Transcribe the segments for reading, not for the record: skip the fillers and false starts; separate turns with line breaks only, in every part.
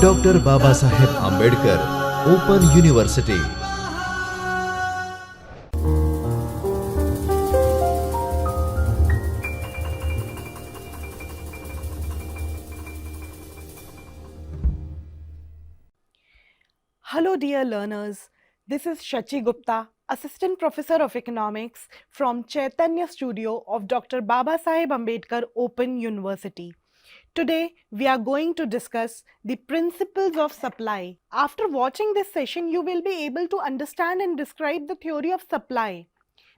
Doctor Baba Saheb Ambedkar open university.
Hello dear learners, this is Shachi Gupta, Assistant Professor of Economics from Chaitanya Studio of Dr. Baba Saheb Ambedkar Open University. Today we are going to discuss the principles of supply. After watching this session, you will be able to understand and describe the theory of supply.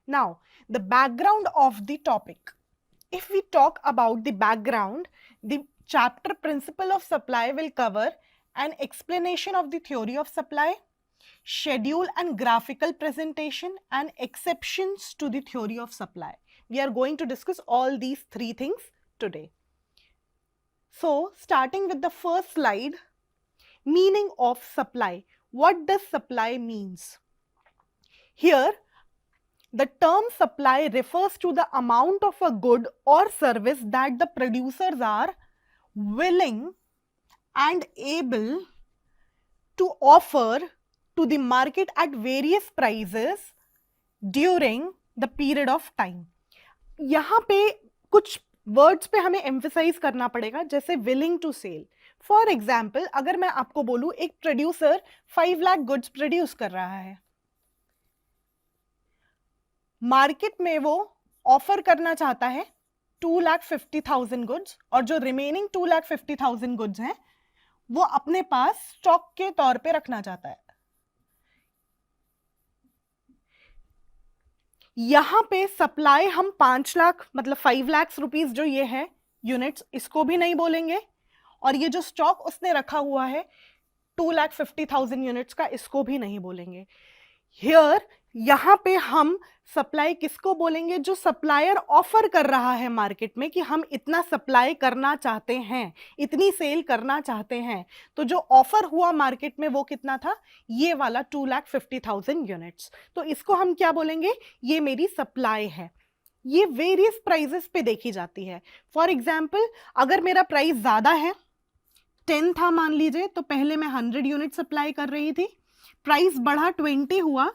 Now, the background of the topic. If we talk about the background, the chapter Principle of Supply will cover an explanation of the theory of supply, schedule and graphical presentation, and exceptions to the theory of supply. We are going to discuss all these three things today. So, starting with the first slide, meaning of supply. What does supply means? Here, the term supply refers to the amount of a good or service that the producers are willing and able to offer to the market at various prices during the period of time. यहाँ पे कुछ words पे हमें emphasise करना पड़ेगा, जैसे willing to sell. For example, अगर मैं आपको बोलूं एक प्रोड्यूसर 5 लाख गुड्स प्रोड्यूस कर रहा है, मार्केट में वो ऑफर करना चाहता है 2,50,000 गुड्स, और जो रिमेनिंग 2,50,000 गुड्स हैं वो अपने पास स्टॉक के तौर पे रखना चाहता है. यहां पे सप्लाई हम 5 लाख मतलब 5 लाख रुपीस जो ये है यूनिट्स, इसको भी नहीं बोलेंगे, और ये जो स्टॉक उसने रखा हुआ है 2,50,000 यूनिट्स का, इसको भी नहीं बोलेंगे. हियर यहाँ पे हम सप्लाई किसको बोलेंगे? जो सप्लायर ऑफर कर रहा है मार्केट में कि हम इतना सप्लाई करना चाहते हैं, इतनी सेल करना चाहते हैं. तो जो ऑफर हुआ मार्केट में वो कितना था? ये वाला 2,50,000 यूनिट्स. तो इसको हम क्या बोलेंगे? ये मेरी सप्लाई है. ये वेरियस प्राइजेस पे देखी जाती है. फॉर एग्जाम्पल, अगर मेरा प्राइस ज्यादा है, 10 था मान लीजिए, तो पहले मैं 100 यूनिट सप्लाई कर रही थी, प्राइस बढ़ा 20 हुआ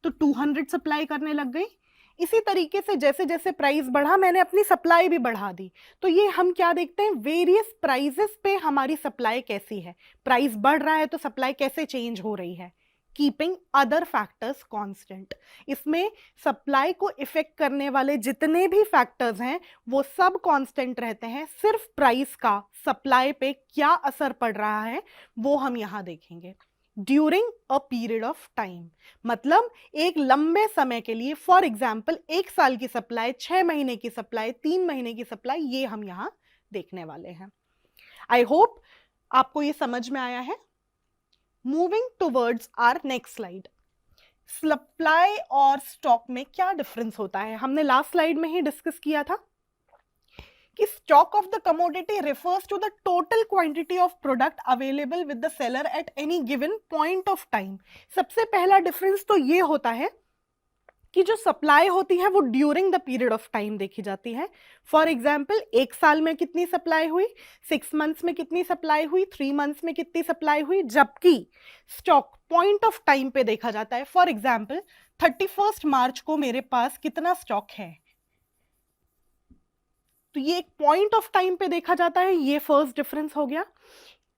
तो 200 सप्लाई करने लग गई. इसी तरीके से जैसे जैसे प्राइस बढ़ा मैंने अपनी सप्लाई भी बढ़ा दी. तो ये हम क्या देखते हैं? वेरियस प्राइसेस पे हमारी सप्लाई कैसी है. प्राइस बढ़ रहा है तो सप्लाई कैसे चेंज हो रही है? Keeping other factors constant. इसमें सप्लाई को इफेक्ट करने वाले जितने भी फैक्टर्स हैं वो सब कांस्टेंट रहते हैं. सिर्फ प्राइस का सप्लाई पे क्या असर पड़ रहा है वो हम यहाँ देखेंगे. During a period of time मतलब एक लंबे समय के लिए, फॉर एग्जाम्पल 1 साल की सप्लाई, 6 महीने की सप्लाई, 3 महीने की सप्लाई, ये हम यहाँ देखने वाले हैं. आई होप आपको ये समझ में आया है. Moving towards our next slide. Supply और स्टॉक में क्या डिफरेंस होता है? हमने लास्ट स्लाइड में ही डिस्कस किया था कि stock of the commodity refers to the total quantity of product available with the seller at any given point of time. सबसे पहला डिफरेंस तो ये होता है कि जो सप्लाई होती है वो during the period of time देखी जाती है. फॉर एग्जाम्पल, 1 साल में कितनी सप्लाई हुई, 6 मंथ्स में कितनी सप्लाई हुई, 3 मंथ्स में कितनी सप्लाई हुई, जबकि स्टॉक पॉइंट ऑफ टाइम पे देखा जाता है. फॉर एग्जाम्पल, 31 मार्च को मेरे पास कितना स्टॉक है, तो ये एक पॉइंट ऑफ टाइम पे देखा जाता है. ये फर्स्ट डिफरेंस हो गया.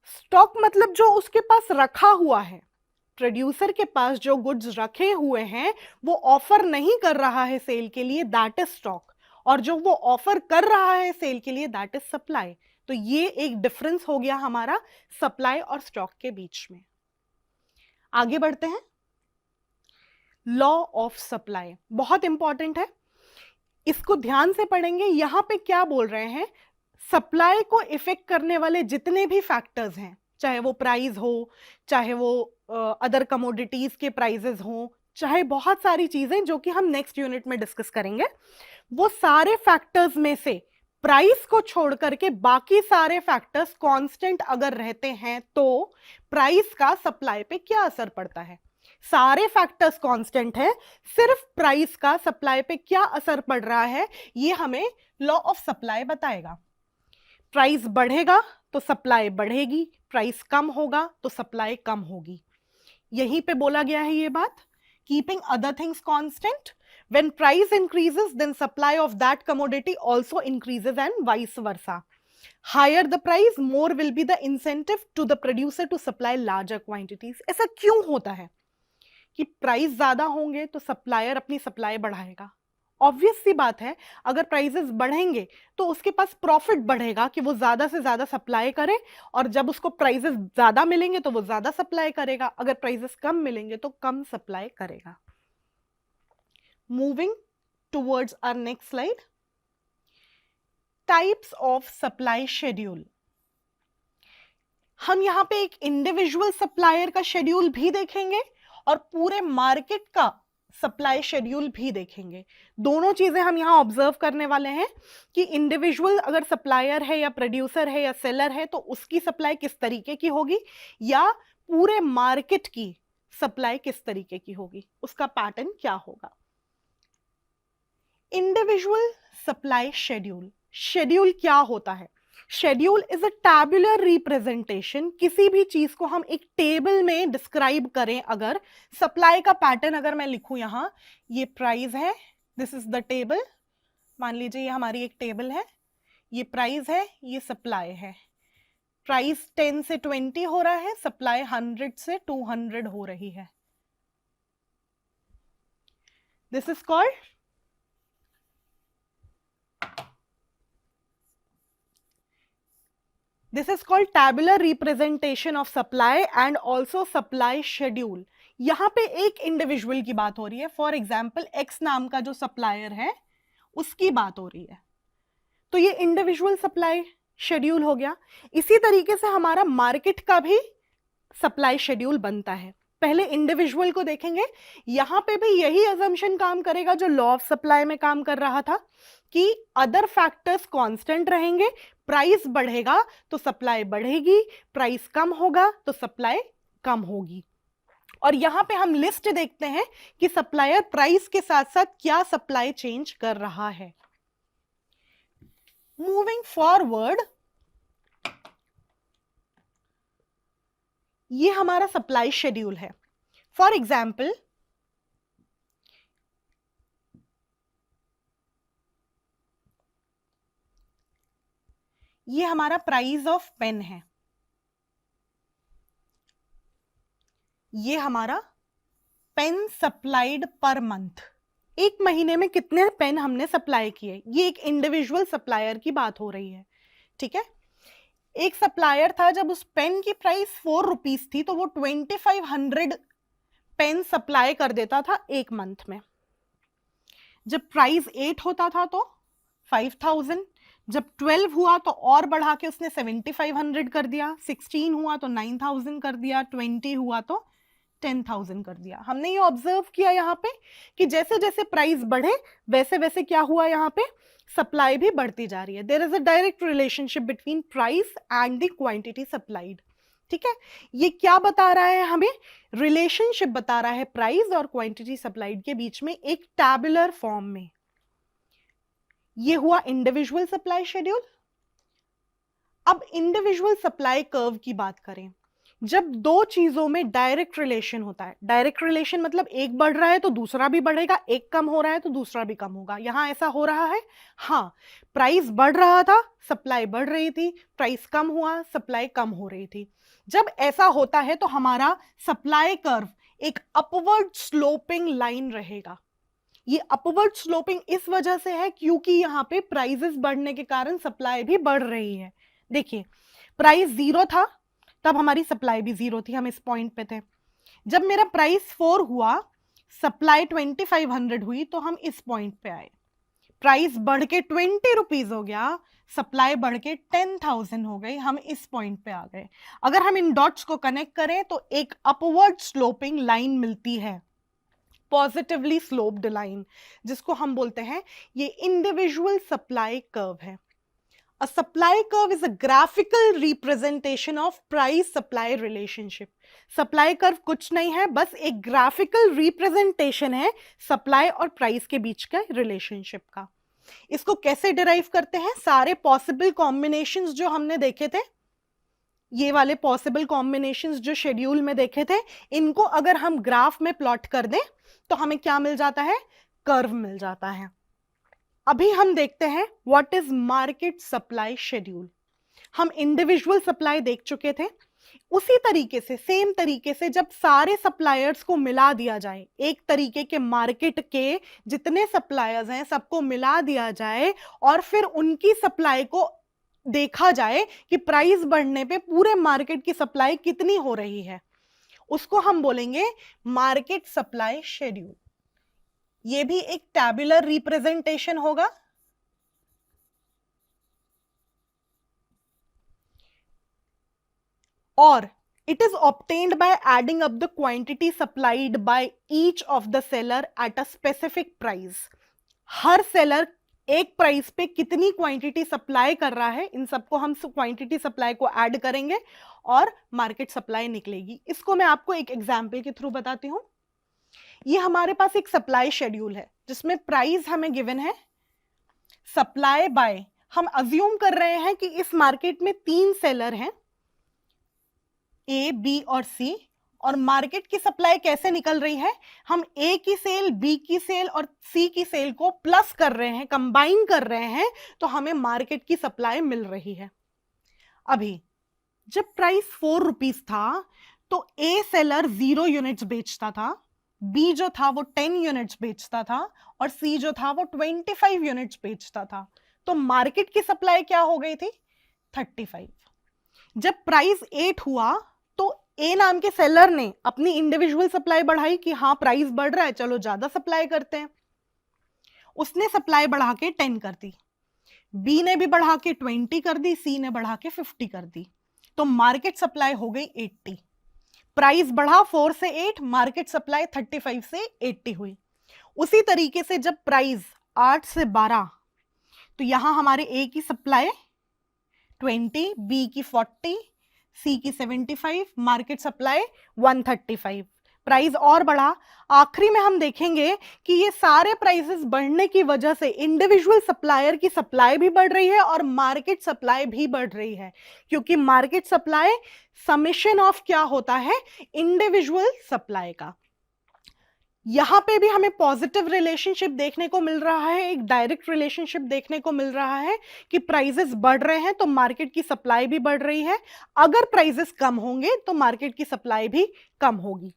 स्टॉक मतलब जो उसके पास रखा हुआ है, प्रोड्यूसर के पास जो गुड्स रखे हुए हैं वो ऑफर नहीं कर रहा है सेल के लिए, दैट इज स्टॉक. और जो वो ऑफर कर रहा है सेल के लिए, दैट इज सप्लाई. तो ये एक डिफरेंस हो गया हमारा सप्लाई और स्टॉक के बीच में. आगे बढ़ते हैं. लॉ ऑफ सप्लाई बहुत इंपॉर्टेंट है, इसको ध्यान से पढ़ेंगे. यहां पे क्या बोल रहे हैं? सप्लाई को इफेक्ट करने वाले जितने भी फैक्टर्स हैं, चाहे वो प्राइस हो, चाहे वो अदर कमोडिटीज के प्राइसेस हो, चाहे बहुत सारी चीजें जो कि हम नेक्स्ट यूनिट में डिस्कस करेंगे, वो सारे फैक्टर्स में से प्राइस को छोड़ करके बाकी सारे फैक्टर्स कांस्टेंट अगर रहते हैं तो प्राइस का सप्लाई पे क्या असर पड़ता है. सारे फैक्टर्स कांस्टेंट है, सिर्फ प्राइस का सप्लाई पे क्या असर पड़ रहा है ये हमें लॉ ऑफ सप्लाई बताएगा. प्राइस बढ़ेगा तो सप्लाई बढ़ेगी, प्राइस कम होगा तो सप्लाई कम होगी। यहीं पे बोला गया है ये बात, keeping other things constant, when price increases then supply of that commodity also increases and vice versa. Higher the price more will be the incentive to the producer to supply larger quantities. ऐसा क्यों होता है कि price ज्यादा होंगे तो supplier अपनी supply बढ़ाएगा? ऑब्वियस सी बात है, अगर प्राइसेस बढ़ेंगे तो उसके पास प्रॉफिट बढ़ेगा कि वो ज्यादा से ज्यादा सप्लाई करे, और जब उसको प्राइसेस ज्यादा मिलेंगे तो वो ज्यादा सप्लाई करेगा, अगर प्राइसेस कम मिलेंगे तो कम सप्लाई करेगा। Moving towards our next slide, types of supply schedule. हम यहां पे एक इंडिविजुअल सप्लायर का शेड्यूल भी देखेंगे और पूरे मार्केट का सप्लाई शेड्यूल भी देखेंगे। दोनों चीजें हम यहां ऑब्जर्व करने वाले हैं कि इंडिविजुअल अगर सप्लायर है या प्रोड्यूसर है या सेलर है तो उसकी सप्लाई किस तरीके की होगी, या पूरे मार्केट की सप्लाई किस तरीके की होगी, उसका पैटर्न क्या होगा। इंडिविजुअल सप्लाई शेड्यूल, शेड्यूल क्या होता है? Schedule is a tabular representation. किसी भी चीज को हम एक टेबल में डिस्क्राइब करें, अगर सप्लाई का पैटर्न अगर मैं लिखूं यहां, ये प्राइस है, दिस इज द टेबल, मान लीजिए ये हमारी एक टेबल है, ये प्राइस है, ये सप्लाई है। प्राइस 10 से 20 हो रहा है, सप्लाई 100 से 200 हो रही है। This is called This is called tabular representation of supply and also supply schedule. यहां पे एक इंडिविजुअल की बात हो रही है, फॉर एग्जाम्पल एक्स नाम का जो सप्लायर है उसकी बात हो रही है, तो ये इंडिविजुअल सप्लाई शेड्यूल हो गया। इसी तरीके से हमारा मार्केट का भी सप्लाई शेड्यूल बनता है। पहले इंडिविजुअल को देखेंगे, यहां पे भी यही अजम्पशन काम करेगा जो लॉ ऑफ सप्लाई में काम कर रहा था कि अदर फैक्टर्स कांस्टेंट रहेंगे, प्राइस बढ़ेगा तो सप्लाई बढ़ेगी, प्राइस कम होगा तो सप्लाई कम होगी। और यहां पे हम लिस्ट देखते हैं कि सप्लायर प्राइस के साथ साथ क्या सप्लाई चेंज कर रहा है। मूविंग फॉरवर्ड, ये हमारा सप्लाई शेड्यूल है। फॉर एग्जाम्पल ये हमारा प्राइस ऑफ पेन है, ये हमारा पेन सप्लाइड पर मंथ, एक महीने में कितने पेन हमने सप्लाई किए, ये एक इंडिविजुअल सप्लायर की बात हो रही है। ठीक है, एक सप्लायर था, जब उस पेन की प्राइस 4 रुपीज थी तो वो 2500 पेन सप्लाई कर देता था एक मंथ में। जब प्राइस 8 होता था तो 5000, जब 12 हुआ तो और बढ़ा के उसने 7500 कर दिया, 16 हुआ तो 9000 कर दिया, 20 हुआ तो 10,000 कर दिया। हमने ये ऑब्जर्व किया यहाँ पे कि जैसे जैसे प्राइस बढ़े वैसे वैसे क्या हुआ, यहाँ पे सप्लाई भी बढ़ती जा रही है। There is a direct relationship between price and the quantity supplied. ठीक है, ये क्या बता रहा है हमें? रिलेशनशिप बता रहा है प्राइस और क्वांटिटी सप्लाइड के बीच में एक टैबुलर फॉर्म में। ये हुआ इंडिविजुअल सप्लाई शेड्यूल। अब इंडिविजुअल सप्लाई कर्व की बात करें, जब दो चीजों में डायरेक्ट रिलेशन होता है, डायरेक्ट रिलेशन मतलब एक बढ़ रहा है तो दूसरा भी बढ़ेगा, एक कम हो रहा है तो दूसरा भी कम होगा। यहां ऐसा हो रहा है, हाँ, प्राइस बढ़ रहा था, सप्लाई बढ़ रही थी, प्राइस कम हुआ, सप्लाई कम हो रही थी। जब ऐसा होता है तो हमारा सप्लाई कर्व एक अपवर्ड स्लोपिंग लाइन रहेगा। ये अपवर्ड स्लोपिंग इस वजह से है क्योंकि यहाँ पे प्राइसेस बढ़ने के कारण सप्लाई भी बढ़ रही है। देखिए, प्राइस 0 था तब हमारी सप्लाई भी 0 थी, हम इस पॉइंट पे थे। जब मेरा प्राइस 4 हुआ, सप्लाई 2500 हुई तो हम इस पॉइंट पे आए। प्राइस बढ़ के 20 रुपीज हो गया, सप्लाई बढ़ के 10,000 हो गई, हम इस पॉइंट पे आ गए। अगर हम इन डॉट्स को कनेक्ट करें तो एक अपवर्ड स्लोपिंग लाइन मिलती है, पॉजिटिवली स्लोप्ड लाइन, जिसको हम बोलते हैं ये इंडिविजुअल सप्लाई कर्व है। A supply curve is a graphical representation of price supply relationship. Supply curve कुछ नहीं है, बस एक graphical representation है supply और price के बीच का relationship का। इसको कैसे डिराइव करते हैं? सारे पॉसिबल कॉम्बिनेशंस जो हमने देखे थे, ये वाले पॉसिबल कॉम्बिनेशंस जो शेड्यूल में देखे थे, इनको अगर हम ग्राफ में प्लॉट कर दें तो हमें क्या मिल जाता है? कर्व मिल जाता है। अभी हम देखते हैं what is market supply schedule. हम इंडिविजुअल सप्लाई देख चुके थे, उसी तरीके से, सेम तरीके से जब सारे सप्लायर्स को मिला दिया जाए, एक तरीके के मार्केट के जितने सप्लायर्स हैं सबको मिला दिया जाए और फिर उनकी सप्लाई को देखा जाए कि प्राइस बढ़ने पे पूरे मार्केट की सप्लाई कितनी हो रही है, उसको हम बोलेंगे मार्केट सप्लाई शेड्यूल। ये भी एक टैबुलर रिप्रेजेंटेशन होगा। और it is obtained by adding up the quantity supplied by each of the seller at a specific price। Her seller एक प्राइस पे कितनी क्वांटिटी सप्लाई कर रहा है, इन सबको हम क्वांटिटी सप्लाई को ऐड करेंगे और मार्केट सप्लाई निकलेगी। इसको मैं आपको एक एग्जांपल के थ्रू बताती हूं। ये हमारे पास एक सप्लाई शेड्यूल है जिसमें प्राइस हमें गिवन है, सप्लाई बाय, हम अज्यूम कर रहे हैं कि इस मार्केट में 3 सेलर हैं, ए, बी और सी, और मार्केट की सप्लाई कैसे निकल रही है? हम ए की सेल, बी की सेल और सी की सेल को प्लस कर रहे हैं, कंबाइन कर रहे हैं, तो हमें मार्केट की सप्लाई मिल रही है। अभी जब प्राइस 4 रुपीज था तो ए सेलर 0 यूनिट्स बेचता था, बी जो था वो 10 यूनिट्स बेचता था और सी जो था वो 25 यूनिट्स बेचता था। तो मार्केट की सप्लाई क्या हो गई थी? 35। जब प्राइस 8 हुआ तो ए नाम के सेलर ने अपनी इंडिविजुअल सप्लाई बढ़ाई कि हाँ प्राइस बढ़ रहा है, चलो ज्यादा सप्लाई करते हैं। उसने सप्लाई बढ़ा के 10 कर दी, बी ने भी बढ़ा के 20 कर दी, सी ने बढ़ा के 50 कर दी, तो मार्केट सप्लाई हो गई 80। प्राइस बढ़ा 4 से 8, मार्केट सप्लाई 35 से 80 हुई। उसी तरीके से जब प्राइस 8 से 12, तो यहां हमारे ए की सप्लाई 20, बी की 40, सी की 75, मार्केट सप्लाई 135। प्राइस और बढ़ा, आखिरी में हम देखेंगे कि ये सारे प्राइसेस बढ़ने की वजह से इंडिविजुअल सप्लायर की सप्लाई भी बढ़ रही है और मार्केट सप्लाई भी बढ़ रही है, क्योंकि मार्केट सप्लाई समेशन ऑफ क्या होता है? इंडिविजुअल सप्लाई का। यहां पे भी हमें पॉजिटिव रिलेशनशिप देखने को मिल रहा है, एक डायरेक्ट रिलेशनशिप देखने को मिल रहा है कि प्राइसेस बढ़ रहे हैं तो मार्केट की सप्लाई भी बढ़ रही है, अगर प्राइसेस कम होंगे तो मार्केट की सप्लाई भी कम होगी।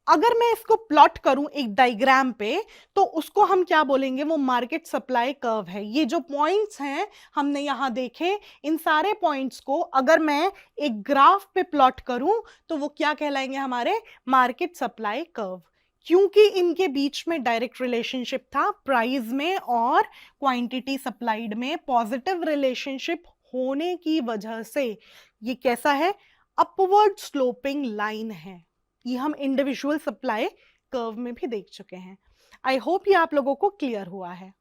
अगर मैं इसको प्लॉट करूं एक डायग्राम पे तो उसको हम क्या बोलेंगे? वो मार्केट सप्लाई कर्व है। ये जो पॉइंट्स हैं हमने यहां देखे, इन सारे पॉइंट्स को अगर मैं एक ग्राफ पे प्लॉट करूं तो वो क्या कहलाएंगे? हमारे मार्केट सप्लाई कर्व, क्योंकि इनके बीच में डायरेक्ट रिलेशनशिप था, प्राइस में और क्वांटिटी सप्लाइड में पॉजिटिव रिलेशनशिप होने की वजह से ये कैसा है? अपवर्ड स्लोपिंग लाइन है। ये हम इंडिविजुअल सप्लाई कर्व में भी देख चुके हैं। आई होप ये आप लोगों को क्लियर हुआ है।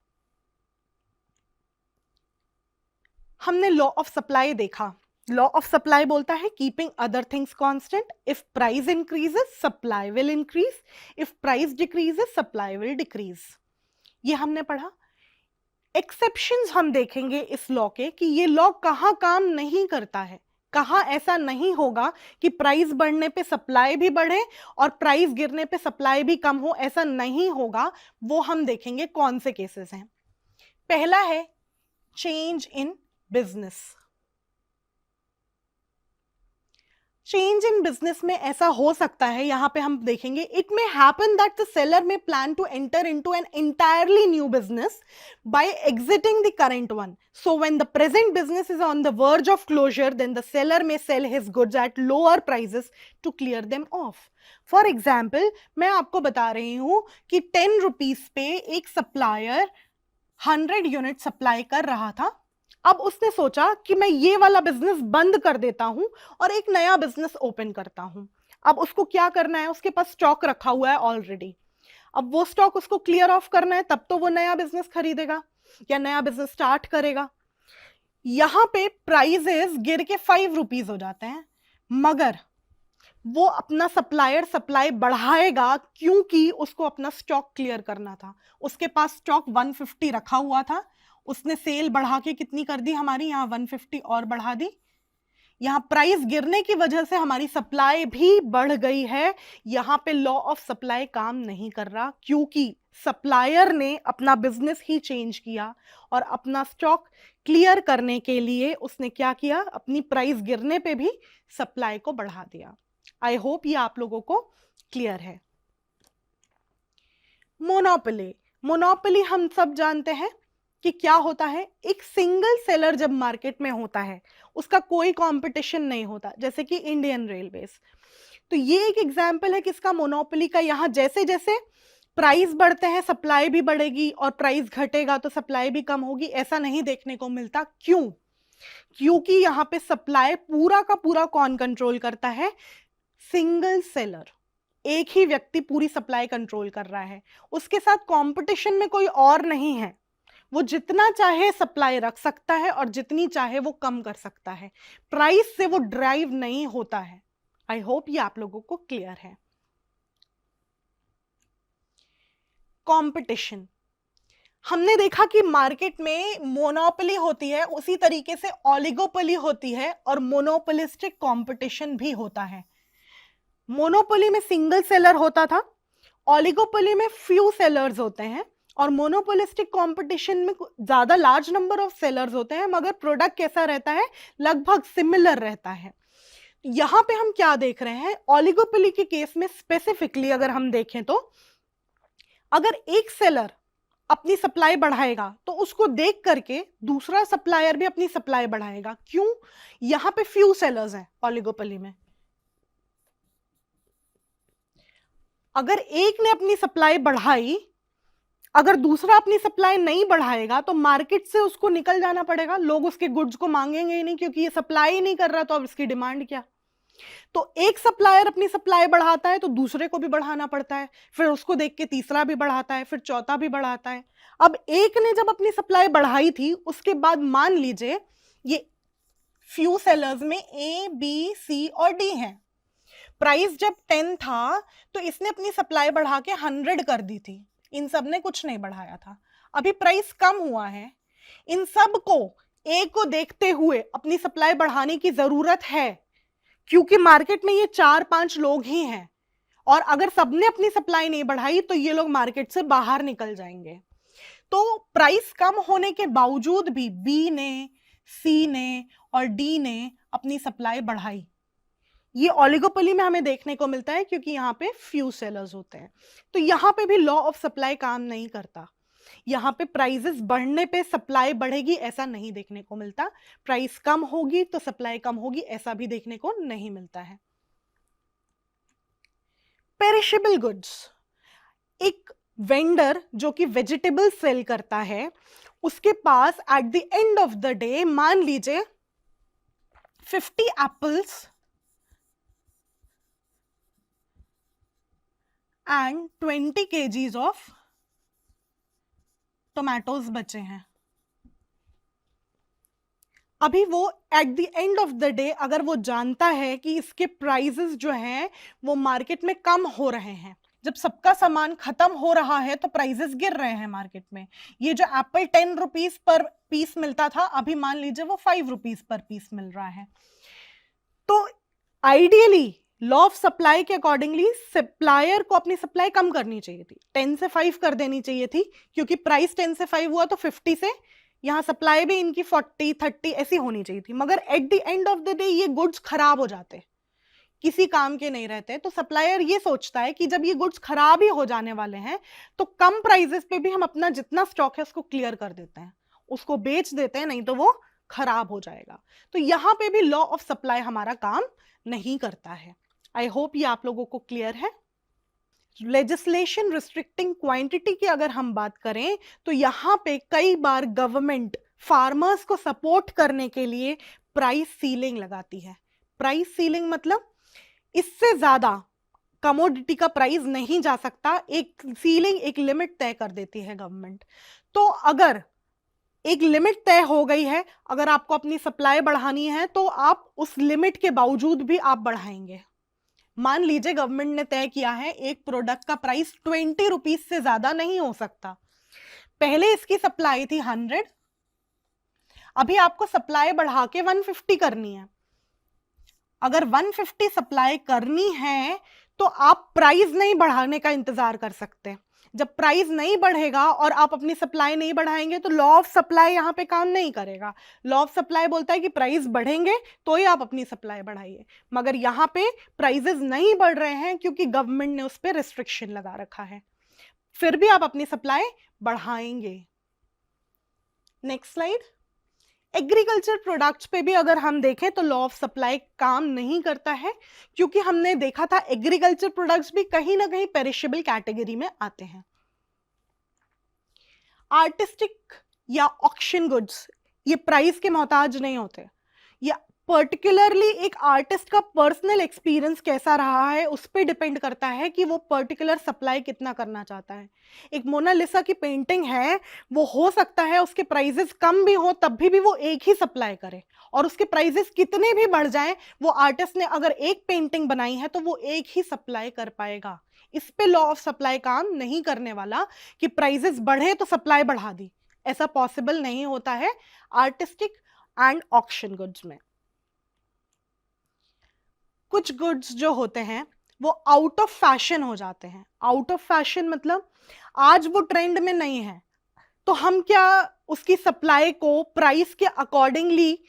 हमने लॉ ऑफ सप्लाई देखा। लॉ ऑफ सप्लाई बोलता है keeping other things constant, if price increases supply will increase, if price decreases supply will decrease. ये हमने पढ़ा। एक्सेप्शंस हम देखेंगे इस लॉ के कि ये लॉ कहां काम नहीं करता है, कहां ऐसा नहीं होगा कि प्राइस बढ़ने पे सप्लाई भी बढ़े और प्राइस गिरने पे सप्लाई भी कम हो, ऐसा नहीं होगा। वो हम देखेंगे कौन से केसेस हैं। पहला है change in business. Change in business में ऐसा हो सकता है, यहां पे हम देखेंगे, it may happen that the seller may plan to enter into an entirely new business by exiting the current one, so when the present business is on the verge of closure then the seller may sell his goods at lower prices to clear them off. For example, मैं आपको बता रही हूं कि 10 rupees पे एक supplier 100 unit supply कर रहा था। अब उसने सोचा कि मैं ये वाला बिजनेस बंद कर देता हूं और एक नया बिजनेस ओपन करता हूं। अब उसको क्या करना है? उसके पास स्टॉक रखा हुआ है ऑलरेडी। अब वो स्टॉक उसको क्लियर ऑफ करना है, तब तो वो नया बिजनेस खरीदेगा या नया बिजनेस स्टार्ट करेगा। यहां पे प्राइसेस गिर के 5 रुपीज हो जाते हैं, मगर वो अपना सप्लायर सप्लाई बढ़ाएगा क्योंकि उसको अपना स्टॉक क्लियर करना था। उसके पास स्टॉक 150 रखा हुआ था, उसने सेल बढ़ा के कितनी कर दी हमारी, यहाँ 150 और बढ़ा दी। यहाँ प्राइस गिरने की वजह से हमारी सप्लाई भी बढ़ गई है। यहाँ पे लॉ ऑफ सप्लाई काम नहीं कर रहा क्योंकि सप्लायर ने अपना बिजनेस ही चेंज किया और अपना स्टॉक क्लियर करने के लिए उसने क्या किया, अपनी प्राइस गिरने पे भी सप्लाई को बढ़ा दिया। आई होप ये आप लोगों को क्लियर है। मोनोपोली, मोनोपोली हम सब जानते हैं कि क्या होता है। एक सिंगल सेलर जब मार्केट में होता है उसका कोई कंपटीशन नहीं होता, जैसे कि इंडियन रेलवेज। तो ये एक एग्जांपल है किसका, मोनोपोली का। यहाँ जैसे जैसे प्राइस बढ़ते हैं सप्लाई भी बढ़ेगी और प्राइस घटेगा तो सप्लाई भी कम होगी, ऐसा नहीं देखने को मिलता। क्यों? क्योंकि यहाँ पे सप्लाई पूरा का पूरा कौन कंट्रोल करता है, सिंगल सेलर। एक ही व्यक्ति पूरी सप्लाई कंट्रोल कर रहा है, उसके साथ कंपटीशन में कोई और नहीं है। वो जितना चाहे सप्लाई रख सकता है और जितनी चाहे वो कम कर सकता है, प्राइस से वो ड्राइव नहीं होता है। आई होप ये आप लोगों को क्लियर है। कंपटीशन, हमने देखा कि मार्केट में मोनोपोली होती है, उसी तरीके से ओलिगोपोली होती है और मोनोपोलिस्टिक कंपटीशन भी होता है। मोनोपोली में सिंगल सेलर होता था, ओलिगोपोली में फ्यू सेलर्स होते हैं और मोनोपोलिस्टिक कंपटीशन में ज्यादा लार्ज नंबर ऑफ सेलर्स होते हैं, मगर प्रोडक्ट कैसा रहता है, लगभग सिमिलर रहता है। यहां पे हम क्या देख रहे हैं, ओलिगोपोली के केस में स्पेसिफिकली अगर हम देखें तो अगर एक सेलर अपनी सप्लाई बढ़ाएगा तो उसको देख करके दूसरा सप्लायर भी अपनी सप्लाई बढ़ाएगा। क्यों? यहां पे फ्यू सेलर्स हैं ओलिगोपोली में। अगर एक ने अपनी सप्लाई बढ़ाई, अगर दूसरा अपनी सप्लाई नहीं बढ़ाएगा तो मार्केट से उसको निकल जाना पड़ेगा, लोग उसके गुड्स को मांगेंगे ही नहीं क्योंकि ये सप्लाई ही नहीं कर रहा, तो अब इसकी डिमांड क्या। तो एक सप्लायर अपनी सप्लाई बढ़ाता है तो दूसरे को भी बढ़ाना पड़ता है, फिर उसको देख के तीसरा भी बढ़ाता है, फिर चौथा भी बढ़ाता है। अब एक ने जब अपनी सप्लाई बढ़ाई थी, उसके बाद मान लीजिए ये फ्यू सेलर्स में ए, बी, सी और डी हैं। प्राइस जब 10 था तो इसने अपनी सप्लाई बढ़ा के 100 कर दी थी, इन सब ने कुछ नहीं बढ़ाया था। अभी प्राइस कम हुआ है, इन सब को ए को देखते हुए अपनी सप्लाई बढ़ाने की जरूरत है क्योंकि मार्केट में ये 4-5 लोग ही हैं और अगर सबने अपनी सप्लाई नहीं बढ़ाई तो ये लोग मार्केट से बाहर निकल जाएंगे। तो प्राइस कम होने के बावजूद भी बी ने, सी ने और डी ने अपनी सप्लाई बढ़ाई। ये ओलिगोपोली में हमें देखने को मिलता है क्योंकि यहाँ पे फ्यू सेलर्स होते हैं। तो यहाँ पे भी लॉ ऑफ सप्लाई काम नहीं करता। यहाँ पे प्राइसेस बढ़ने पे सप्लाई बढ़ेगी ऐसा नहीं देखने को मिलता, प्राइस कम होगी तो सप्लाई कम होगी ऐसा भी देखने को नहीं मिलता है। पेरिशेबल गुड्स, एक वेंडर जो कि वेजिटेबल सेल करता है, उसके पास at the end of the day मान लीजिए 50 apples and 20 kgs of tomatoes बचे हैं। अभी वो at the end of the day अगर वो जानता है कि इसके प्राइसेस जो हैं वो मार्केट में कम हो रहे हैं, जब सबका सामान खत्म हो रहा है तो प्राइसेस गिर रहे हैं मार्केट में। ये जो एप्पल 10 रुपीज पर पीस मिलता था, अभी मान लीजिए वो 5 रुपीज पर पीस मिल रहा है। तो आइडियली लॉ ऑफ सप्लाई के अकॉर्डिंगली सप्लायर को अपनी सप्लाई कम करनी चाहिए थी, 10 से 5 कर देनी चाहिए थी क्योंकि प्राइस 10 से 5 हुआ तो 50 से यहाँ सप्लाई भी इनकी 40-30 ऐसी होनी चाहिए थी। मगर eight the end of the day ये गुड्स खराब हो जाते, किसी काम के नहीं रहते। तो सप्लायर ये सोचता है कि जब ये गुड्स खराब ही हो जाने वाले हैं तो कम प्राइसेस पे भी हम अपना जितना स्टॉक है उसको क्लियर कर देते हैं, उसको बेच देते हैं, नहीं तो वो खराब हो जाएगा। तो यहाँ पे भी लॉ ऑफ सप्लाई हमारा काम नहीं करता है। आई होप ये आप लोगों को क्लियर है। लेजिस्लेशन रिस्ट्रिक्टिंग क्वांटिटी की अगर हम बात करें तो यहाँ पे कई बार गवर्नमेंट फार्मर्स को सपोर्ट करने के लिए प्राइस सीलिंग लगाती है। प्राइस सीलिंग मतलब इससे ज्यादा कमोडिटी का प्राइस नहीं जा सकता, एक सीलिंग, एक लिमिट तय कर देती है गवर्नमेंट। तो अगर एक लिमिट तय हो गई है, अगर आपको अपनी सप्लाई बढ़ानी है तो आप उस लिमिट के बावजूद भी आप बढ़ाएंगे। मान लीजिए गवर्नमेंट ने तय किया है एक प्रोडक्ट का प्राइस 20 रुपीज से ज्यादा नहीं हो सकता। पहले इसकी सप्लाई थी 100, अभी आपको सप्लाई बढ़ा के 150 करनी है। अगर 150 सप्लाई करनी है तो आप प्राइस नहीं बढ़ाने का इंतजार कर सकते। जब प्राइस नहीं बढ़ेगा और आप अपनी सप्लाई नहीं बढ़ाएंगे तो लॉ ऑफ सप्लाई यहाँ पे काम नहीं करेगा। लॉ ऑफ सप्लाई बोलता है कि प्राइस बढ़ेंगे तो ही आप अपनी सप्लाई बढ़ाइए, मगर यहाँ पे प्राइसेस नहीं बढ़ रहे हैं क्योंकि गवर्नमेंट ने उस पर रिस्ट्रिक्शन लगा रखा है, फिर भी आप अपनी सप्लाई बढ़ाएंगे। Next slide. एग्रीकल्चर प्रोडक्ट्स पे भी अगर हम देखें तो लॉ ऑफ सप्लाई काम नहीं करता है, क्योंकि हमने देखा था एग्रीकल्चर प्रोडक्ट्स भी कहीं ना कहीं पेरिशेबल कैटेगरी में आते हैं। आर्टिस्टिक या ऑक्शन गुड्स ये प्राइस के मोहताज नहीं होते। ये पर्टिकुलरली एक आर्टिस्ट का पर्सनल एक्सपीरियंस कैसा रहा है उस पर डिपेंड करता है कि वो पर्टिकुलर सप्लाई कितना करना चाहता है। एक मोनालिसा की पेंटिंग है, वो हो सकता है उसके प्राइजेस कम भी हो तब भी वो एक ही सप्लाई करे, और उसके प्राइजेस कितने भी बढ़ जाएं, वो आर्टिस्ट ने अगर एक पेंटिंग बनाई है तो वो एक ही सप्लाई कर पाएगा। इस पे लॉ ऑफ सप्लाई काम नहीं करने वाला कि प्राइजेस बढ़े तो सप्लाई बढ़ा दी, ऐसा पॉसिबल नहीं होता है आर्टिस्टिक एंड ऑक्शन गुड्स में। कुछ गुड्स जो होते हैं वो आउट ऑफ फैशन हो जाते हैं। आउट ऑफ फैशन मतलब आज वो ट्रेंड में नहीं है तो हम क्या उसकी सप्लाई को प्राइस के अकॉर्डिंगली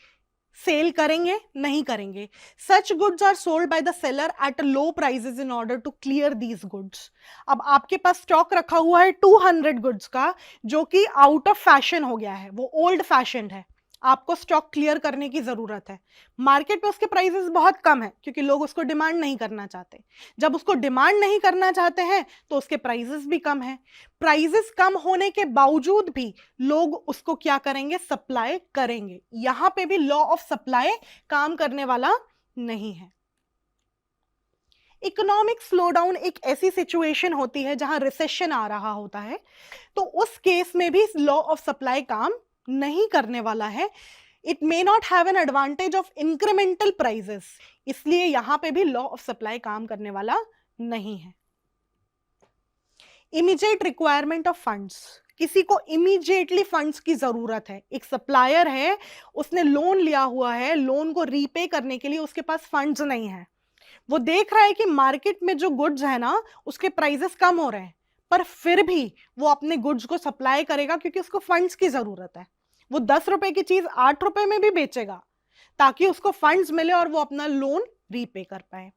सेल करेंगे? नहीं करेंगे। Such goods are sold by the seller at low prices in order to clear these goods. अब आपके पास स्टॉक रखा हुआ है 200 गुड्स का जो कि आउट ऑफ फैशन हो गया है, वो ओल्ड फैशन है, आपको स्टॉक क्लियर करने की जरूरत है। मार्केट में उसके प्राइसेस बहुत कम है क्योंकि लोग उसको डिमांड नहीं करना चाहते। जब उसको डिमांड नहीं करना चाहते हैं तो उसके प्राइसेस भी कम है। प्राइसेस कम होने के बावजूद भी लोग उसको क्या करेंगे? सप्लाई करेंगे। यहां पे भी लॉ ऑफ सप्लाई काम करने वाला नहीं है। इकोनॉमिक स्लोडाउन एक ऐसी सिचुएशन होती है जहां रिसेशन आ रहा होता है, तो उस केस में भी लॉ ऑफ सप्लाई काम नहीं करने वाला है। It may not have an advantage of incremental prices, इसलिए यहां पे भी लॉ ऑफ सप्लाई काम करने वाला नहीं है। इमीडिएट रिक्वायरमेंट ऑफ फंड्स, किसी को इमीडिएटली फंड्स की जरूरत है। एक सप्लायर है, उसने लोन लिया हुआ है, लोन को रीपे करने के लिए उसके पास फंड्स नहीं है। वो देख रहा है कि मार्केट में जो गुड्स है ना उसके प्राइसेस कम हो रहे हैं, पर फिर भी वो अपने गुड्स को सप्लाई करेगा क्योंकि उसको फंड्स की जरूरत है। वो 10 रुपए की चीज 8 रुपए में भी बेचेगा ताकि उसको फंड्स मिले और वो अपना लोन रीपे कर पाए।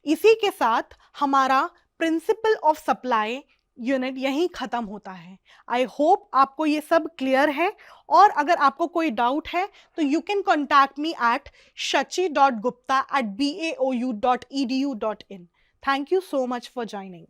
इसी के साथ हमारा प्रिंसिपल ऑफ सप्लाई यूनिट यहीं खत्म होता है। आई होप आपको ये सब क्लियर है, और अगर आपको कोई डाउट है तो you can contact me at shachi.gupta@baou.edu.in. Thank you so much for joining.